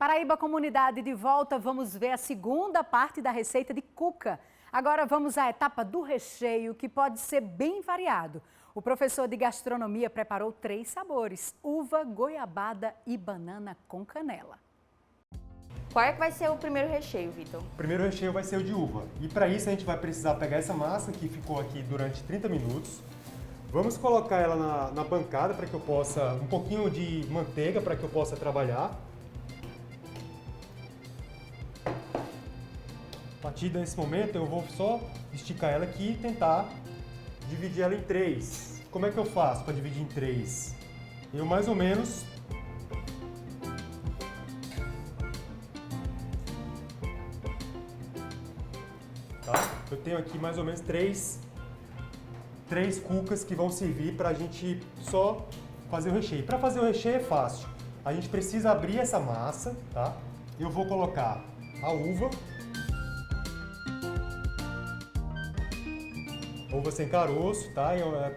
Paraíba Comunidade de volta, vamos ver a segunda parte da receita de cuca. Agora vamos à etapa do recheio, que pode ser bem variado. O professor de gastronomia preparou 3 sabores: uva, goiabada e banana com canela. Qual é que vai ser o primeiro recheio, Vitor? O primeiro recheio vai ser o de uva. E para isso a gente vai precisar pegar essa massa que ficou aqui durante 30 minutos. Vamos colocar ela na bancada para que eu possa, um pouquinho de manteiga para que eu possa trabalhar. A partir desse momento eu vou só esticar ela aqui e tentar dividir ela em 3. Como é que eu faço para dividir em 3? Eu mais ou menos eu tenho aqui mais ou menos 3 cucas que vão servir para a gente só fazer o recheio. Para fazer o recheio é fácil. A gente precisa abrir essa massa, tá? Eu vou colocar a uva sem caroço, tá?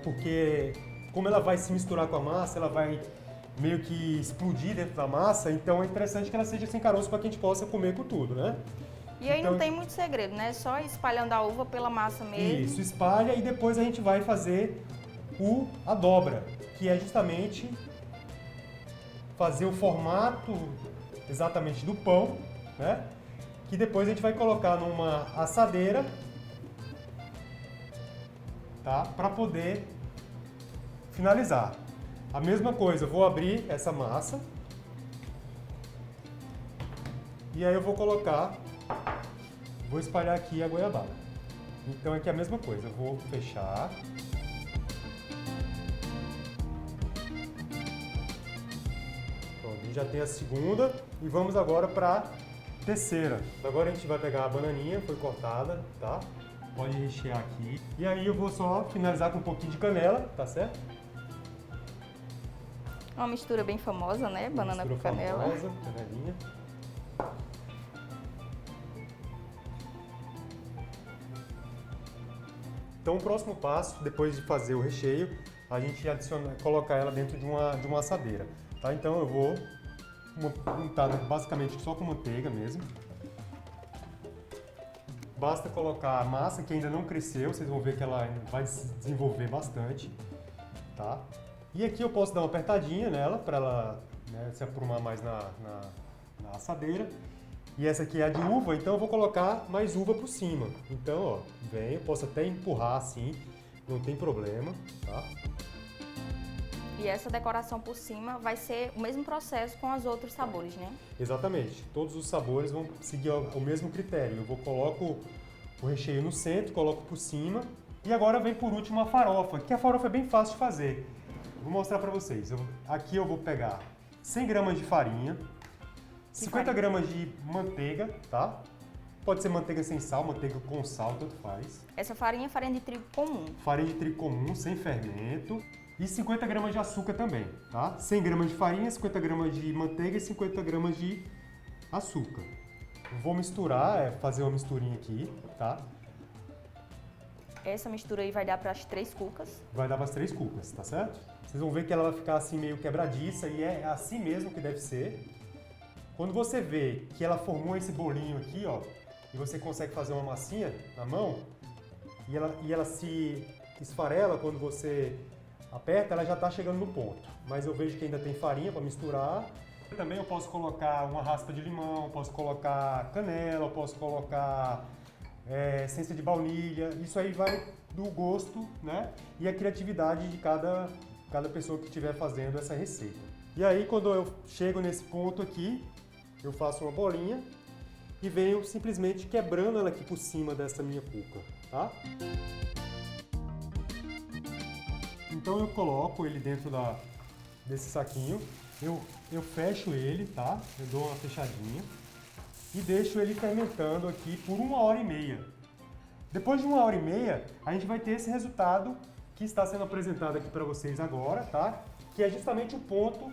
Porque como ela vai se misturar com a massa, ela vai meio que explodir dentro da massa, então é interessante que ela seja sem caroço para que a gente possa comer com tudo, né? E aí não tem muito segredo, né? Só espalhando a uva pela massa mesmo. Isso, espalha e depois a gente vai fazer a dobra, que é justamente fazer o formato exatamente do pão, né? Que depois a gente vai colocar numa assadeira, tá? Para poder finalizar. A mesma coisa, eu vou abrir essa massa e aí eu vou espalhar aqui a goiabada. Então aqui é a mesma coisa, eu vou fechar. Pronto, já tem a segunda e vamos agora para a terceira. Agora a gente vai pegar a bananinha, foi cortada, tá? Pode rechear aqui. E aí eu vou só finalizar com um pouquinho de canela, tá certo? Uma mistura bem famosa, né? Banana com canela. Famosa, canelinha. Então o próximo passo, depois de fazer o recheio, a gente colocar ela dentro de uma assadeira, tá? Então eu vou untar basicamente só com manteiga mesmo. Basta colocar a massa que ainda não cresceu, vocês vão ver que ela vai se desenvolver bastante, tá? E aqui eu posso dar uma apertadinha nela para ela, né, se aprumar mais na assadeira. E essa aqui é a de uva, então eu vou colocar mais uva por cima. Então, ó, eu posso até empurrar assim, não tem problema, tá? E essa decoração por cima vai ser o mesmo processo com os outros sabores, né? Exatamente. Todos os sabores vão seguir o mesmo critério. Eu coloco o recheio no centro, coloco por cima. E agora vem por último a farofa, que a farofa é bem fácil de fazer. Vou mostrar para vocês. Aqui eu vou pegar 100 gramas de farinha, 50 gramas de manteiga, tá? Pode ser manteiga sem sal, manteiga com sal, tanto faz. Essa farinha é farinha de trigo comum. Farinha de trigo comum, sem fermento. E 50 gramas de açúcar também, tá? 100 gramas de farinha, 50 gramas de manteiga e 50 gramas de açúcar. Vou misturar, fazer uma misturinha aqui, tá? Essa mistura aí vai dar para as 3 cucas? Vai dar para as 3 cucas, tá certo? Vocês vão ver que ela vai ficar assim meio quebradiça e é assim mesmo que deve ser. Quando você vê que ela formou esse bolinho aqui, ó, e você consegue fazer uma massinha na mão, e ela se esfarela quando você aperta, ela já está chegando no ponto. Mas eu vejo que ainda tem farinha para misturar. Também eu posso colocar uma raspa de limão, posso colocar canela, posso colocar essência de baunilha. Isso aí vai do gosto, né? E a criatividade de cada pessoa que estiver fazendo essa receita. E aí, quando eu chego nesse ponto aqui, eu faço uma bolinha e venho simplesmente quebrando ela aqui por cima dessa minha cuca, tá? Então eu coloco ele dentro desse saquinho, eu fecho ele, tá? Eu dou uma fechadinha e deixo ele fermentando aqui por 1h30. Depois de 1h30, a gente vai ter esse resultado que está sendo apresentado aqui para vocês agora, tá? Que é justamente o ponto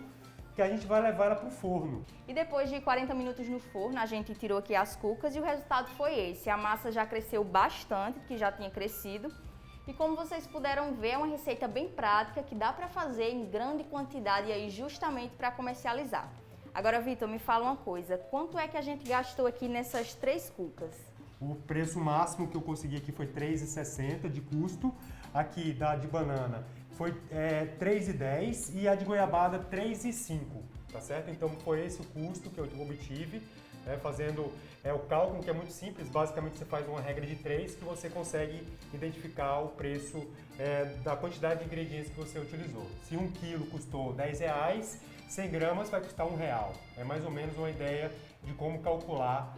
que a gente vai levar ela para o forno. E depois de 40 minutos no forno, a gente tirou aqui as cucas e o resultado foi esse. A massa já cresceu bastante, que já tinha crescido. E como vocês puderam ver, é uma receita bem prática que dá para fazer em grande quantidade aí justamente para comercializar. Agora, Vitor, me fala uma coisa, quanto é que a gente gastou aqui nessas 3 cucas? O preço máximo que eu consegui aqui foi R$ 3,60 de custo. Aqui da de banana foi R$ 3,10 e a de goiabada R$ 3,05, tá certo? Então foi esse o custo que eu obtive, fazendo o cálculo, que é muito simples. Basicamente você faz uma regra de 3 que você consegue identificar o preço da quantidade de ingredientes que você utilizou. Se 1 quilo custou R$ 10, 100 gramas vai custar R$1. É mais ou menos uma ideia de como calcular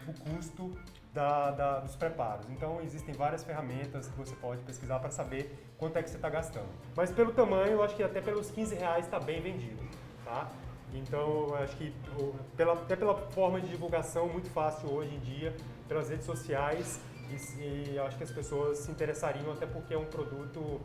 o custo dos preparos. Então existem várias ferramentas que você pode pesquisar para saber quanto é que você está gastando. Mas pelo tamanho, eu acho que até pelos R$15 está bem vendido, tá? Então eu acho que até pela forma de divulgação muito fácil hoje em dia, pelas redes sociais, e eu acho que as pessoas se interessariam, até porque é um produto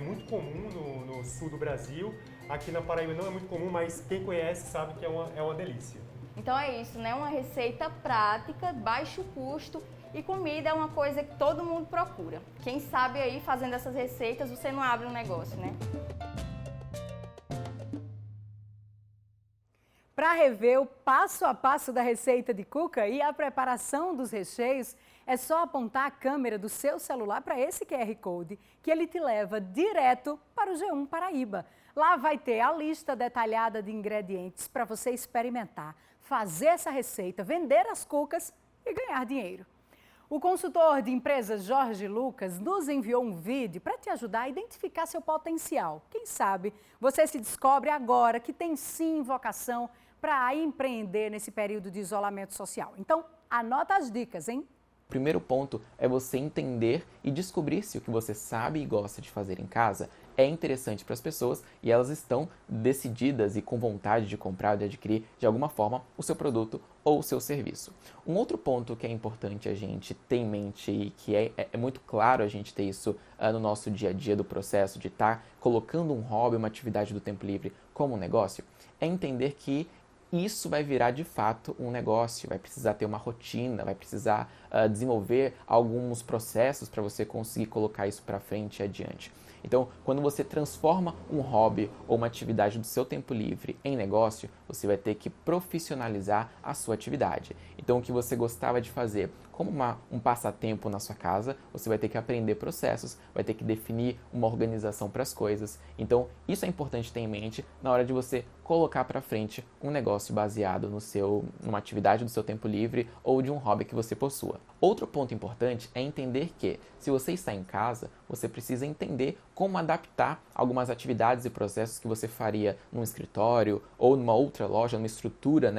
muito comum no sul do Brasil. Aqui na Paraíba não é muito comum, mas quem conhece sabe que é uma delícia. Então é isso, né? Uma receita prática, baixo custo e comida é uma coisa que todo mundo procura. Quem sabe aí, fazendo essas receitas, você não abre um negócio, né? Para rever o passo a passo da receita de cuca e a preparação dos recheios, é só apontar a câmera do seu celular para esse QR Code, que ele te leva direto para o G1 Paraíba. Lá vai ter a lista detalhada de ingredientes para você experimentar, fazer essa receita, vender as cucas e ganhar dinheiro. O consultor de empresas Jorge Lucas nos enviou um vídeo para te ajudar a identificar seu potencial. Quem sabe você se descobre agora que tem sim vocação para empreender nesse período de isolamento social. Então, anota as dicas, hein? O primeiro ponto é você entender e descobrir se o que você sabe e gosta de fazer em casa é interessante para as pessoas e elas estão decididas e com vontade de comprar ou de adquirir de alguma forma o seu produto ou o seu serviço. Um outro ponto que é importante a gente ter em mente e que é muito claro a gente ter isso no nosso dia a dia do processo de estar colocando um hobby, uma atividade do tempo livre como um negócio, é entender que isso vai virar de fato um negócio, vai precisar ter uma rotina, vai precisar desenvolver alguns processos para você conseguir colocar isso para frente e adiante. Então, quando você transforma um hobby ou uma atividade do seu tempo livre em negócio, você vai ter que profissionalizar a sua atividade. Então, o que você gostava de fazer como um passatempo na sua casa, você vai ter que aprender processos, vai ter que definir uma organização para as coisas. Então, isso é importante ter em mente na hora de você colocar para frente um negócio baseado numa atividade do seu tempo livre ou de um hobby que você possua. Outro ponto importante é entender que, se você está em casa, você precisa entender como adaptar algumas atividades e processos que você faria num escritório ou numa outra loja, numa estrutura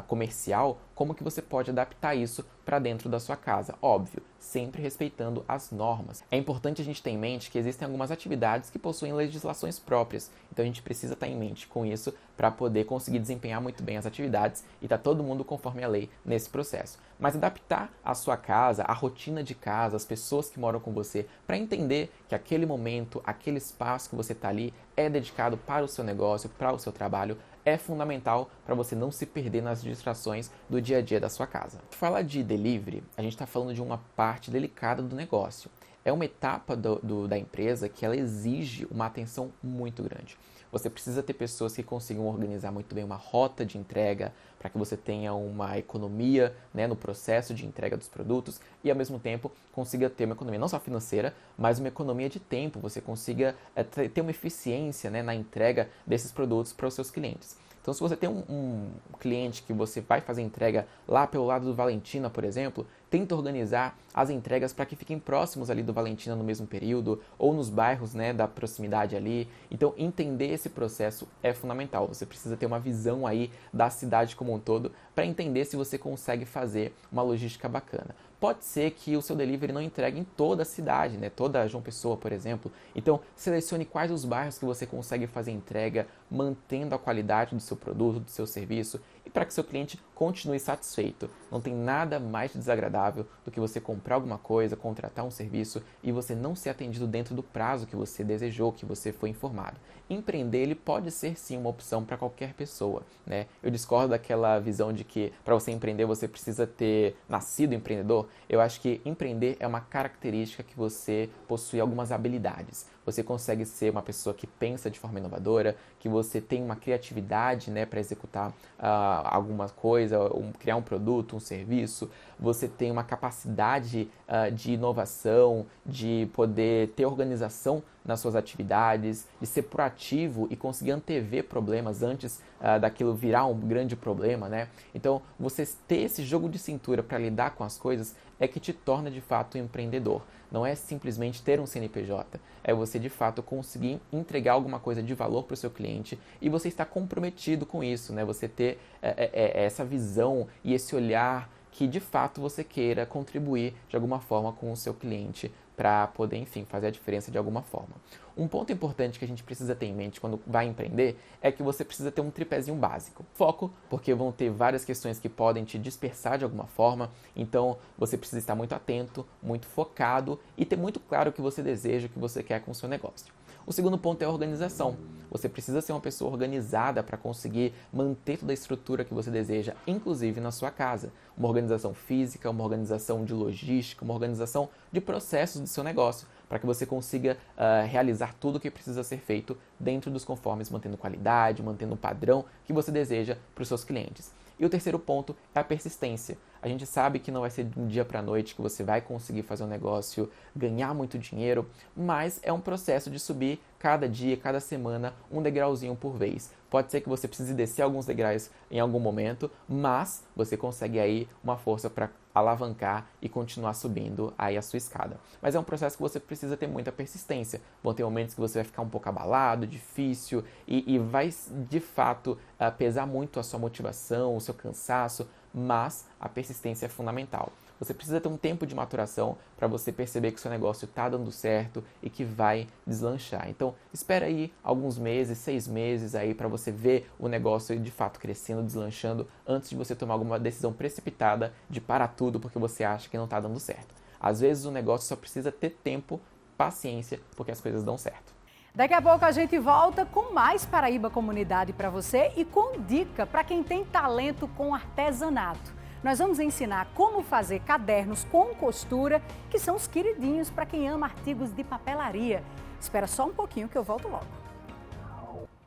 comercial, como que você pode adaptar isso para dentro da sua casa. Óbvio, sempre respeitando as normas. É importante a gente ter em mente que existem algumas atividades que possuem legislações próprias, então a gente precisa estar em mente com isso para poder conseguir desempenhar muito bem as atividades e estar todo mundo conforme a lei nesse processo. Mas adaptar a sua casa, a rotina de casa, as pessoas que moram com você, para entender que aquele momento, aquele espaço que você está ali é dedicado para o seu negócio, para o seu trabalho, é fundamental para você não se perder nas distrações do dia a dia da sua casa. Falar de delivery, a gente está falando de uma parte delicada do negócio. É uma etapa da empresa que ela exige uma atenção muito grande. Você precisa ter pessoas que consigam organizar muito bem uma rota de entrega para que você tenha uma economia, né, no processo de entrega dos produtos e, ao mesmo tempo, consiga ter uma economia não só financeira, mas uma economia de tempo. Você consiga ter uma eficiência, né, na entrega desses produtos para os seus clientes. Então, se você tem um cliente que você vai fazer entrega lá pelo lado do Valentina, por exemplo, tenta organizar as entregas para que fiquem próximos ali do Valentina no mesmo período ou nos bairros, né, da proximidade ali. Então, entender esse processo é fundamental. Você precisa ter uma visão aí da cidade como um todo para entender se você consegue fazer uma logística bacana. Pode ser que o seu delivery não entregue em toda a cidade, né? Toda João Pessoa, por exemplo. Então, selecione quais os bairros que você consegue fazer entrega, mantendo a qualidade do seu produto, do seu serviço, e para que seu cliente continue satisfeito. Não tem nada mais desagradável do que você comprar alguma coisa, contratar um serviço e você não ser atendido dentro do prazo que você desejou, que você foi informado. Empreender, ele pode ser sim uma opção para qualquer pessoa, né? Eu discordo daquela visão de que para você empreender você precisa ter nascido empreendedor. Eu acho que empreender é uma característica que você possui algumas habilidades. você consegue ser uma pessoa que pensa de forma inovadora, que você tem uma criatividade, né, para executar alguma coisa, criar um produto, um serviço, você tem uma capacidade de inovação, de poder ter organização nas suas atividades, de ser proativo e conseguir antever problemas antes daquilo virar um grande problema, né? Então, você ter esse jogo de cintura para lidar com as coisas é que te torna de fato um empreendedor. Não é simplesmente ter um CNPJ, é você de fato conseguir entregar alguma coisa de valor para o seu cliente e você estar comprometido com isso, né? Você ter essa visão e esse olhar que de fato você queira contribuir de alguma forma com o seu cliente para poder, enfim, fazer a diferença de alguma forma. Um ponto importante que a gente precisa ter em mente quando vai empreender é que você precisa ter um tripézinho básico. Foco, porque vão ter várias questões que podem te dispersar de alguma forma, então você precisa estar muito atento, muito focado e ter muito claro o que você deseja, o que você quer com o seu negócio. O segundo ponto é a organização. Você precisa ser uma pessoa organizada para conseguir manter toda a estrutura que você deseja, inclusive na sua casa. Uma organização física, uma organização de logística, uma organização de processos do seu negócio, para que você consiga realizar tudo o que precisa ser feito dentro dos conformes, mantendo qualidade, mantendo o padrão que você deseja para os seus clientes. E o terceiro ponto é a persistência. A gente sabe que não vai ser de um dia para a noite que você vai conseguir fazer um negócio, ganhar muito dinheiro, mas é um processo de subir cada dia, cada semana, um degrauzinho por vez. Pode ser que você precise descer alguns degraus em algum momento, mas você consegue aí uma força para alavancar e continuar subindo aí a sua escada. Mas é um processo que você precisa ter muita persistência. Vão ter momentos que você vai ficar um pouco abalado, difícil e vai de fato pesar muito a sua motivação, o seu cansaço, mas a persistência é fundamental. Você precisa ter um tempo de maturação para você perceber que o seu negócio está dando certo e que vai deslanchar. Então, espera aí alguns meses, 6 meses aí para você ver o negócio de fato crescendo, deslanchando, antes de você tomar alguma decisão precipitada de parar tudo porque você acha que não está dando certo. Às vezes o negócio só precisa ter tempo, paciência, porque as coisas dão certo. Daqui a pouco a gente volta com mais Paraíba Comunidade para você e com dica para quem tem talento com artesanato. Nós vamos ensinar como fazer cadernos com costura, que são os queridinhos para quem ama artigos de papelaria. Espera só um pouquinho que eu volto logo.